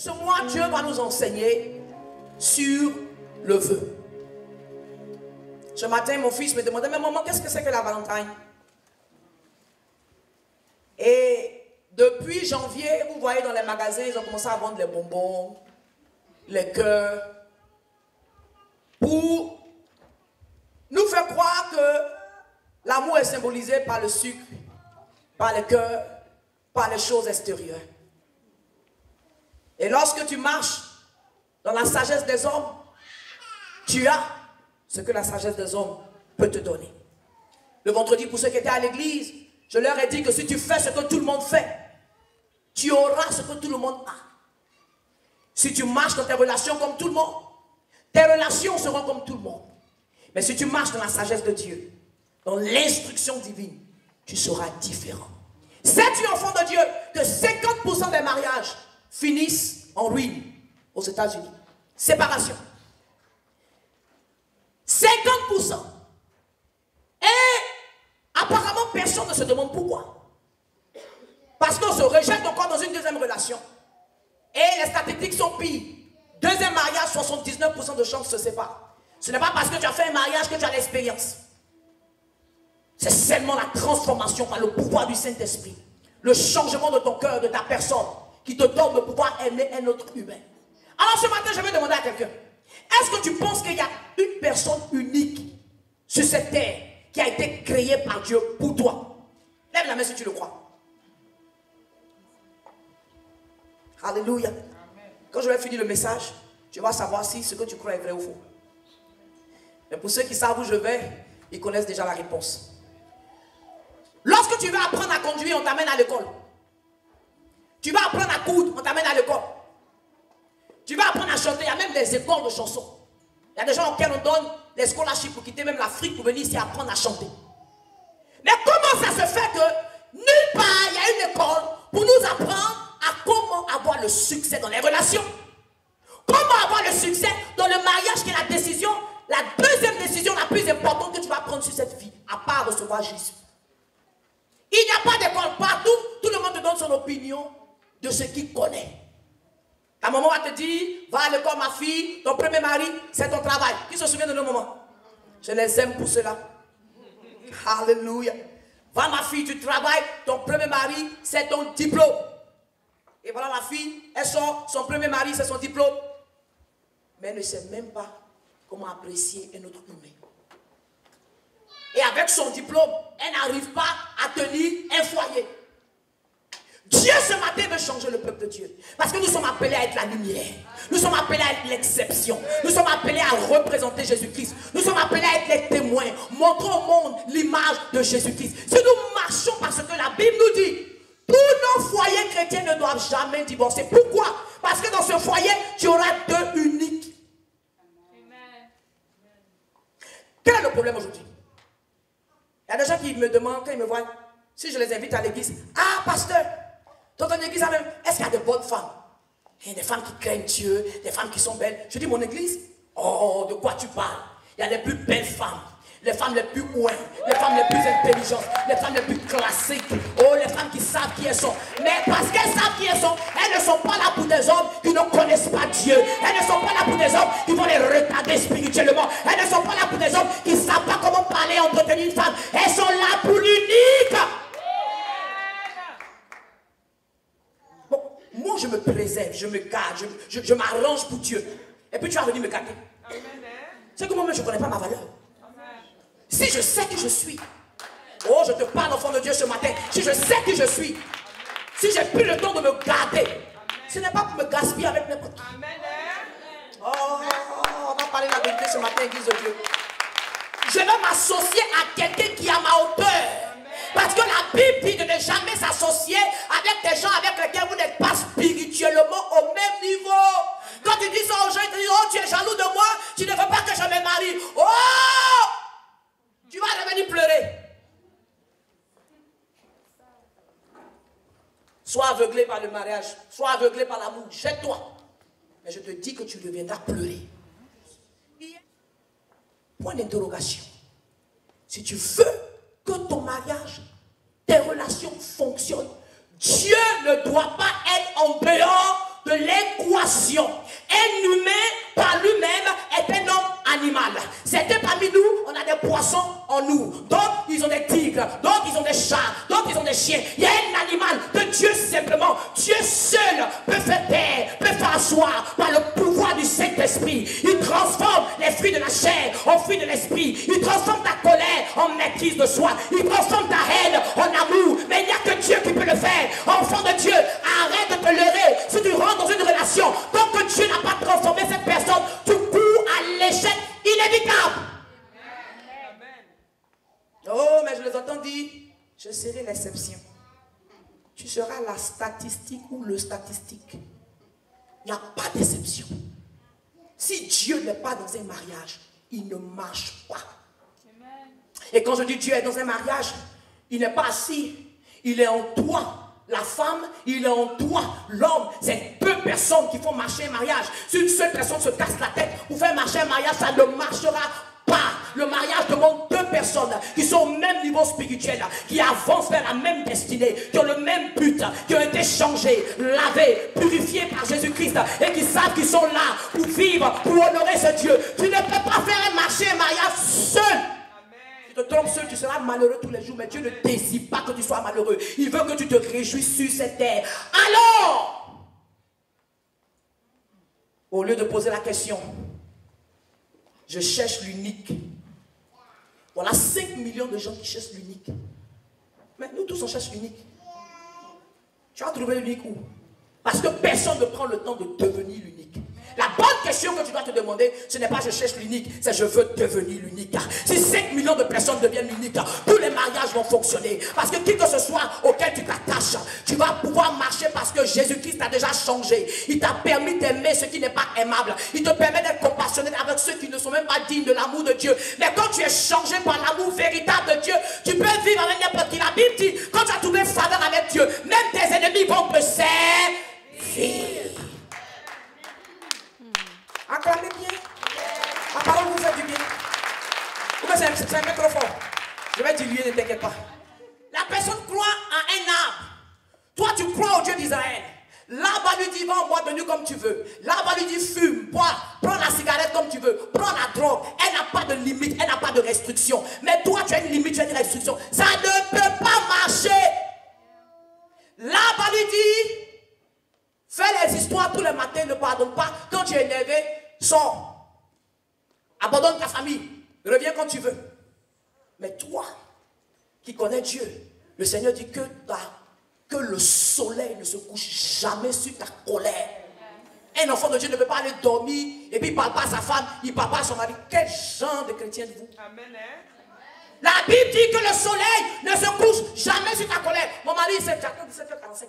Ce mois, Dieu va nous enseigner sur le vœu. Ce matin, mon fils me demandait, mais maman, qu'est-ce que c'est que la Valentine? Et depuis janvier, vous voyez dans les magasins, ils ont commencé à vendre les bonbons, les cœurs, pour nous faire croire que l'amour est symbolisé par le sucre, par le cœur, par les choses extérieures. Et lorsque tu marches dans la sagesse des hommes, tu as ce que la sagesse des hommes peut te donner. Le vendredi, pour ceux qui étaient à l'église, je leur ai dit que si tu fais ce que tout le monde fait, tu auras ce que tout le monde a. Si tu marches dans tes relations comme tout le monde, tes relations seront comme tout le monde. Mais si tu marches dans la sagesse de Dieu, dans l'instruction divine, tu seras différent. Sais-tu, enfant de Dieu, que 50% des mariages finissent en ruine aux États-Unis? Séparation. 50%. Et apparemment, personne ne se demande pourquoi. Parce qu'on se rejette encore dans une deuxième relation. Et les statistiques sont pires. Deuxième mariage, 79% de chances se séparent. Ce n'est pas parce que tu as fait un mariage que tu as l'expérience. C'est seulement la transformation par le pouvoir du Saint-Esprit. Le changement de ton cœur, de ta personne, qui te donne de pouvoir aimer un autre humain. Alors ce matin, je vais demander à quelqu'un, est-ce que tu penses qu'il y a une personne unique sur cette terre qui a été créée par Dieu pour toi? Lève la main si tu le crois. Alléluia. Quand je vais finir le message, tu vas savoir si ce que tu crois est vrai ou faux. Mais pour ceux qui savent où je vais, ils connaissent déjà la réponse. Lorsque tu vas apprendre à conduire, on t'amène à l'école. Tu vas apprendre à coudre, on t'amène à l'école. Tu vas apprendre à chanter, il y a même des écoles de chansons. Il y a des gens auxquels on donne des scholarships pour quitter même l'Afrique pour venir ici apprendre à chanter. Mais comment ça se fait que nulle part il y a une école pour nous apprendre à comment avoir le succès dans les relations? Comment avoir le succès dans le mariage qui est la décision, la deuxième décision la plus importante que tu vas prendre sur cette vie, à part recevoir Jésus. Il n'y a pas d'école partout, tout le monde te donne son opinion de ce qu'il connaît. Ta maman va te dire, va à l'école ma fille, ton premier mari, c'est ton travail. Qui se souvient de nos mamans? Je les aime pour cela. Alléluia. Va ma fille, tu travailles, ton premier mari, c'est ton diplôme. Et voilà la fille, elle sort, son premier mari, c'est son diplôme. Mais elle ne sait même pas comment apprécier un autre humain. Et avec son diplôme, elle n'arrive pas à tenir un foyer. Dieu ce matin veut changer le peuple de Dieu. Parce que nous sommes appelés à être la lumière. Nous sommes appelés à être l'exception. Nous sommes appelés à représenter Jésus-Christ. Nous sommes appelés à être les témoins. Montrons au monde l'image de Jésus-Christ. Si nous marchons parce que la Bible nous dit, tous nos foyers chrétiens ne doivent jamais divorcer. Pourquoi? Parce que dans ce foyer, tu auras deux uniques. Quel est le problème aujourd'hui? Il y a des gens qui me demandent, quand ils me voient, si je les invite à l'église, ah, pasteur, dans ton église, est-ce qu'il y a de bonnes femmes? Il y a des femmes qui craignent Dieu, des femmes qui sont belles. Je dis, mon église, oh, de quoi tu parles? Il y a les plus belles femmes, les femmes les plus ouïes, les femmes les plus intelligentes, les femmes les plus classiques. Oh, les femmes qui savent qui elles sont. Mais parce qu'elles savent qui elles ne sont pas là pour des hommes qui ne connaissent pas Dieu. Elles ne sont pas là pour des hommes qui vont les retarder spirituellement. Elles ne sont pas là pour des hommes qui ne savent pas comment parler, entretenir une femme. Elles sont là pour l'unique. Bon, moi je me préserve, je me garde, je m'arrange pour Dieu. Et puis tu vas venir me gâter. C'est que moi-même je ne connais pas ma valeur. Si je sais qui je suis, oh, je te parle, enfant de Dieu, ce matin. Si je sais qui je suis, si j'ai plus le temps de me garder, ce n'est pas pour me gaspiller avec n'importe qui. Oh, on va parler la vérité ce matin, église de Dieu. Je vais m'associer à quelqu'un qui est à ma hauteur. Parce que la Bible dit de ne jamais s'associer avec des gens avec lesquels vous n'êtes pas spirituellement au même niveau. Quand tu dis ça aux gens, ils te disent, oh, tu es jaloux de moi, tu ne veux pas que je me marie. Oh! Tu vas revenir pleurer. Sois aveuglé par le mariage, sois aveuglé par l'amour, jette-toi. Mais je te dis que tu deviendras pleurer. Point d'interrogation. Si tu veux que ton mariage, tes relations fonctionnent, Dieu ne doit pas être en dehors de l'équation. Saint-Esprit. Il transforme ta colère en maîtrise de soi. Il transforme ta haine en amour. Mais il n'y a que Dieu qui peut le faire. Enfant de Dieu, arrête de te leurrer. Si tu rentres dans une relation, tant que Dieu n'a pas transformé cette personne, tu cours à l'échec inévitable. Oh, mais je les entends dire, je serai l'exception. Tu seras la statistique ou le statistique. Il n'y a pas d'exception. Si Dieu n'est pas dans un mariage, il ne marche pas. Et quand je dis Dieu est dans un mariage, il n'est pas assis, il est en toi. La femme, il est en toi. L'homme, c'est deux personnes qui font marcher un mariage. Si une seule personne se casse la tête pour faire marcher un mariage, ça ne marchera pas. Le mariage demande deux personnes qui sont au même niveau spirituel, qui avancent vers la même destinée, qui ont le même but, qui ont été changés, lavés, purifiés par Jésus-Christ et qui savent qu'ils sont là pour vivre, pour honorer ce Dieu. Tu ne peux pas faire marcher un mariage seul. Si tu te trompes seul, tu seras malheureux tous les jours, mais Dieu ne désire pas que tu sois malheureux. Il veut que tu te réjouisses sur cette terre. Alors, au lieu de poser la question, je cherche l'unique. Voilà 5 millions de gens qui cherchent l'unique. Mais nous tous on cherche l'unique. Tu as trouvé l'unique où? Parce que personne ne prend le temps de devenir l'unique. La bonne question que tu dois te demander, ce n'est pas je cherche l'unique, c'est je veux devenir l'unique. Si 5 millions de personnes deviennent l'unique, tous les mariages vont fonctionner. Parce que qui que ce soit auquel tu t'attaches, tu vas pouvoir marcher parce que Jésus-Christ t'a déjà changé. Il t'a permis d'aimer ce qui n'est pas aimable. Il te permet d'être compassionné avec ceux qui ne sont même pas dignes de l'amour de Dieu. Mais quand tu es changé par l'amour véritable de Dieu, tu peux vivre avec n'importe qui. La Bible dit, quand tu as trouvé faveur avec Dieu, même tes ennemis vont te servir. Acclamez bien. La parole vous fait du bien. C'est un peu trop fort. Je vais diluer, ne t'inquiète pas. La personne croit à un arbre. Toi, tu crois au Dieu d'Israël. L'arbre lui dit, va en boîte de nuit comme tu veux. L'arbre lui dit, fume, bois, prends la cigarette comme tu veux, prends la drogue. Elle n'a pas de limite, elle n'a pas de restriction. Mais toi, tu as une limite, tu as une restriction. Ça ne peut pas marcher. L'arbre lui dit, fais les histoires tous les matins, ne pardonne pas. Quand tu es énervé, sors. Abandonne ta famille. Reviens quand tu veux. Mais toi, qui connais Dieu, le Seigneur dit que le soleil ne se couche jamais sur ta colère. Un enfant de Dieu ne peut pas aller dormir et puis il ne parle pas à sa femme, il ne parle pas à son mari. Quel genre de chrétien êtes-vous? Amen. La Bible dit que le soleil ne se couche jamais sur ta colère. Mon mari, c'est 17h45.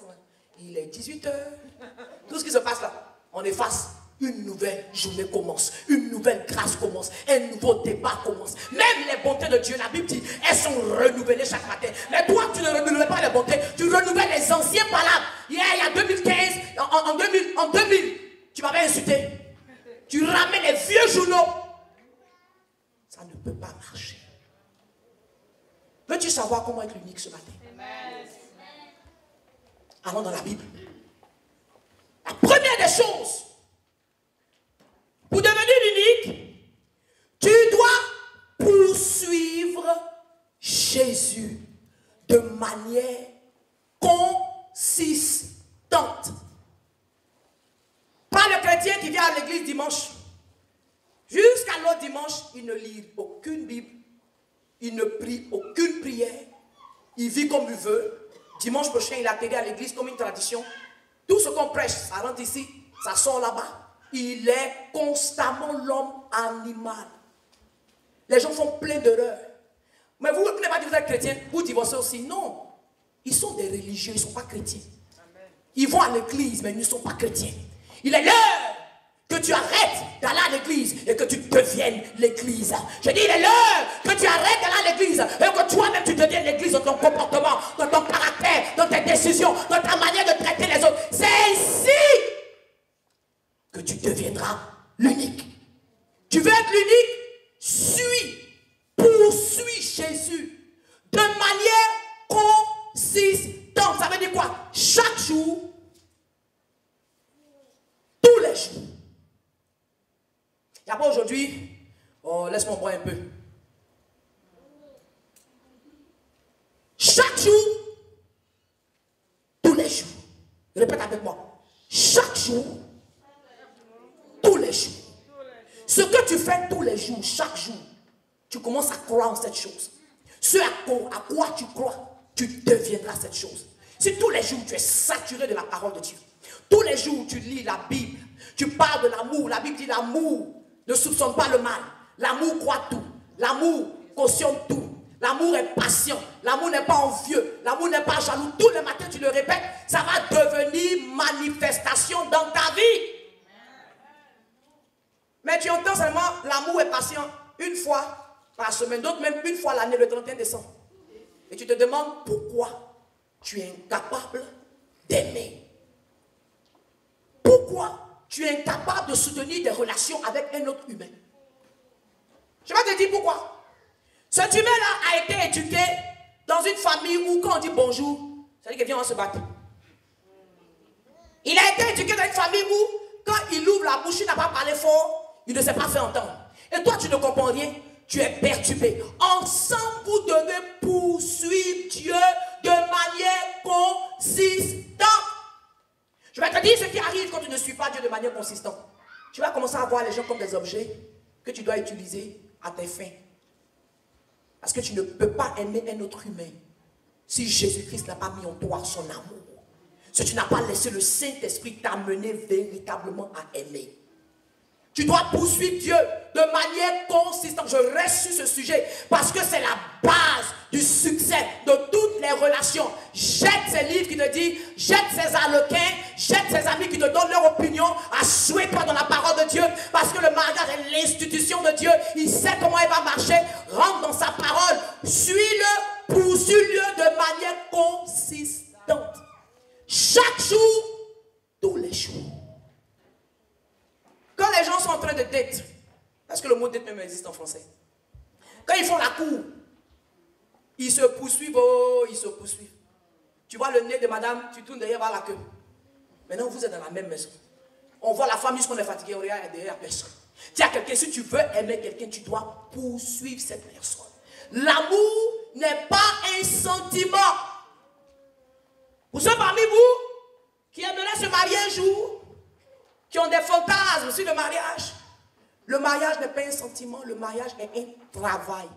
Il est 18h. Tout ce qui se passe là, on efface. Une nouvelle journée commence. Une nouvelle grâce commence. Un nouveau débat commence. Même les bontés de Dieu, la Bible dit, elles sont renouvelées chaque matin. Mais toi, tu ne renouvelles pas les bontés. Tu renouvelles les anciens palabres. Hier, il y a 2015, en 2000, tu m'avais insulté. Tu ramènes les vieux journaux. Ça ne peut pas marcher. Veux-tu savoir comment être l'unique ce matin? Allons dans la Bible. La première des choses, pour devenir unique, tu dois poursuivre Jésus de manière consistante. Pas le chrétien qui vient à l'église dimanche. Jusqu'à l'autre dimanche, il ne lit aucune Bible. Il ne prie aucune prière. Il vit comme il veut. Dimanche prochain, il a atterri à l'église comme une tradition. Tout ce qu'on prêche, ça rentre ici, ça sort là-bas. Il est constamment l'homme animal. Les gens font plein d'erreurs. Mais vous n'êtes pas dit que vous êtes chrétien, vous divorcez aussi. Non. Ils sont des religieux, ils ne sont pas chrétiens. Ils vont à l'église, mais ils ne sont pas chrétiens. Il est l'heure que tu arrêtes d'aller à l'église et que tu deviennes l'église. Je dis, il est l'heure que tu arrêtes d'aller à l'église et que toi-même tu deviennes l'église dans ton comportement, dans ton caractère, dans tes décisions, dans ta manière de traiter les autres. C'est ici que tu deviendras l'unique. Tu veux être l'unique? Poursuis Jésus de manière consistante. Ça veut dire quoi? Chaque jour, tous les jours. Il n'y a pas aujourd'hui, oh, laisse-moi boire un peu. Chaque jour, tous les jours. Répète avec moi. Chaque jour, tous les jours. Ce que tu fais tous les jours, chaque jour, tu commences à croire en cette chose. Ce à quoi tu crois, tu deviendras cette chose. Si tous les jours tu es saturé de la parole de Dieu, tous les jours tu lis la Bible, tu parles de l'amour, la Bible dit l'amour ne soupçonne pas le mal, l'amour croit tout, l'amour cautionne tout, l'amour est patient, l'amour n'est pas envieux, l'amour n'est pas jaloux. Tous les matins tu le répètes, ça va devenir manifestation dans ta vie. Mais tu entends seulement l'amour est patient une fois par semaine, d'autres même une fois l'année, le 31 décembre. Et tu te demandes pourquoi tu es incapable d'aimer. Pourquoi tu es incapable de soutenir des relations avec un autre humain. Je vais te dire pourquoi. Cet humain-là a été éduqué dans une famille où quand on dit bonjour, ça veut dire que viens on se battre. Il a été éduqué dans une famille où quand il ouvre la bouche, il n'a pas parlé fort, il ne s'est pas fait entendre. Et toi, tu ne comprends rien, tu es perturbé. Ensemble, vous devez poursuivre Dieu de manière consistante. Je vais te dire ce qui arrive quand tu ne suis pas Dieu de manière consistante. Tu vas commencer à voir les gens comme des objets que tu dois utiliser à tes fins. Parce que tu ne peux pas aimer un autre humain si Jésus-Christ n'a pas mis en toi son amour. Si tu n'as pas laissé le Saint-Esprit t'amener véritablement à aimer. Tu dois poursuivre Dieu de manière consistante. Je reste sur ce sujet parce que c'est la base du succès de toutes les relations. Jette ces livres qui te disent, jette ces arlequins, jette ces amis qui te donnent leur opinion. Assure-toi dans la parole de Dieu parce que le mariage est l'institution de Dieu. Il sait comment il va marcher. Rentre dans sa parole. Suis-le, poursuis-le de manière consistante. Chaque jour, tous les jours. Quand les gens sont en train de date, parce que le mot date même existe en français, quand ils font la cour, ils se poursuivent, oh, ils se poursuivent. Tu vois le nez de madame, tu tournes derrière, voir la queue. Maintenant, vous êtes dans la même maison. On voit la femme jusqu'on est fatigué, on regarde derrière personne. Dis à quelqu'un, si tu veux aimer quelqu'un, tu dois poursuivre cette personne. L'amour n'est pas un sentiment. Pour ceux parmi vous qui aimeraient se marier un jour, qui ont des fantasmes sur le mariage n'est pas un sentiment, le mariage est un travail.